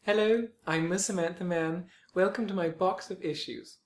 Hello, I'm Miss Samantha Mann. Welcome to my box of issues.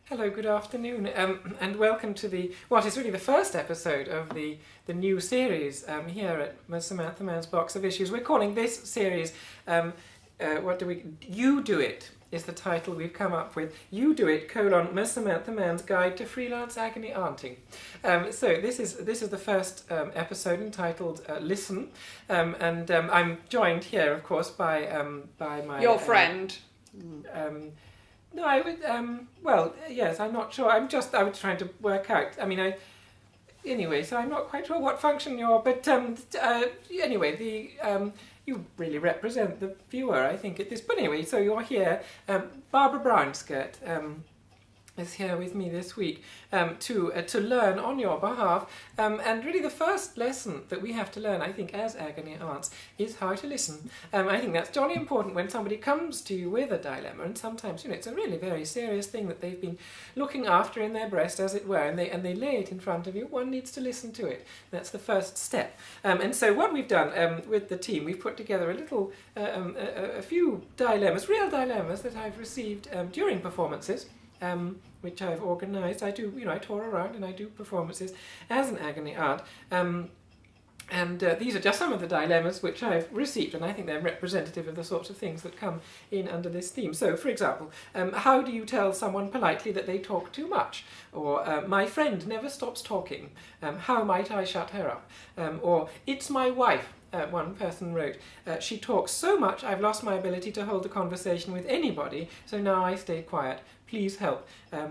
Hello, good afternoon, and welcome to what is really the first episode of the new series here at Miss Samantha Mann's Box of Issues. We're calling this series, You Do It is the title we've come up with. You Do It, Miss Samantha Mann's Guide to Freelance Agony Aunting. So this is the first episode entitled Listen, and I'm joined here, of course, by my... Your friend. No, I would, yes, I'm not sure. I was trying to work out. Anyway, so I'm not quite sure what function you're, but anyway, you really represent the viewer, I think, at this. But anyway, so you're here. Barbara Brownskirt is here with me this week to learn on your behalf. And really the first lesson that we have to learn, I think, as agony aunts, is how to listen. I think that's jolly important when somebody comes to you with a dilemma, and sometimes, it's a really very serious thing that they've been looking after in their breast, as it were, and they lay it in front of you. One needs to listen to it. That's the first step. And so what we've done with the team, we've put together a few dilemmas, real dilemmas that I've received during performances, which I've organised. I tour around and I do performances as an agony aunt. And these are just some of the dilemmas which I've received, and I think they're representative of the sorts of things that come in under this theme. So, for example, how do you tell someone politely that they talk too much? Or, my friend never stops talking. How might I shut her up? Or, it's my wife. One person wrote, she talks so much I've lost my ability to hold a conversation with anybody, so now I stay quiet. Please help.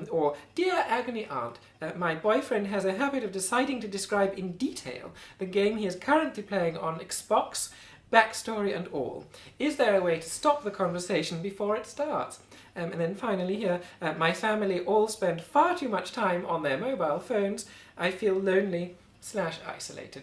Or, dear agony aunt, my boyfriend has a habit of deciding to describe in detail the game he is currently playing on Xbox, backstory and all. Is there a way to stop the conversation before it starts? And then finally here, my family all spend far too much time on their mobile phones. I feel lonely/isolated.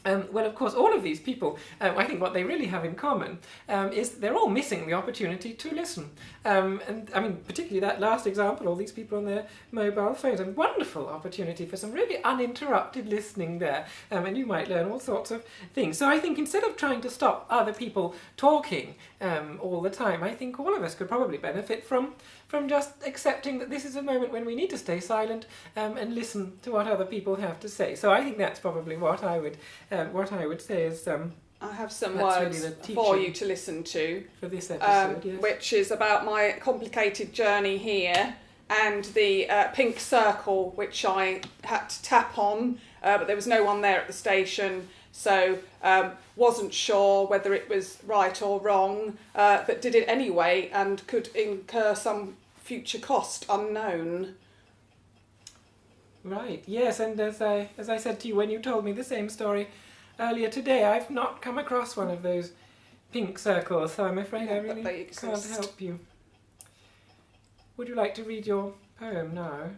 Well, of course, all of these people, I think what they really have in common is they're all missing the opportunity to listen. And I mean, particularly that last example, all these people on their mobile phones, a wonderful opportunity for some really uninterrupted listening there. And you might learn all sorts of things. So I think instead of trying to stop other people talking all the time, I think all of us could probably benefit from just accepting that this is a moment when we need to stay silent and listen to what other people have to say. So I think that's probably what I would say is... I have some words really for you to listen to. For this episode, yes. Which is about my complicated journey here and the pink circle, which I had to tap on, but there was no one there at the station, so wasn't sure whether it was right or wrong, but did it anyway and could incur some future cost unknown. Right, yes, and as I said to you when you told me the same story earlier today, I've not come across one of those pink circles, so I'm afraid I really can't help you. Would you like to read your poem now?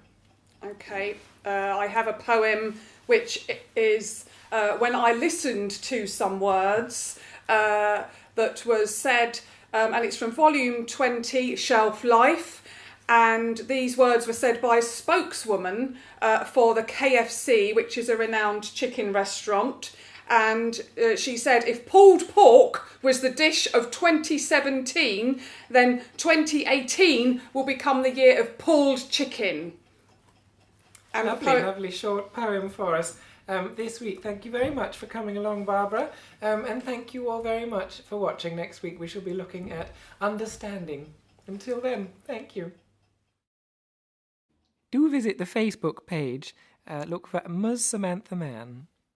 Okay, I have a poem which is when I listened to some words that was said, and it's from volume 20, Shelf Life. And these words were said by a spokeswoman for the KFC, which is a renowned chicken restaurant. And she said, if pulled pork was the dish of 2017, then 2018 will become the year of pulled chicken. And lovely short poem for us this week. Thank you very much for coming along, Barbara. And thank you all very much for watching. Next week we shall be looking at understanding. Until then, thank you. Do visit the Facebook page. Look for Ms. Samantha Mann.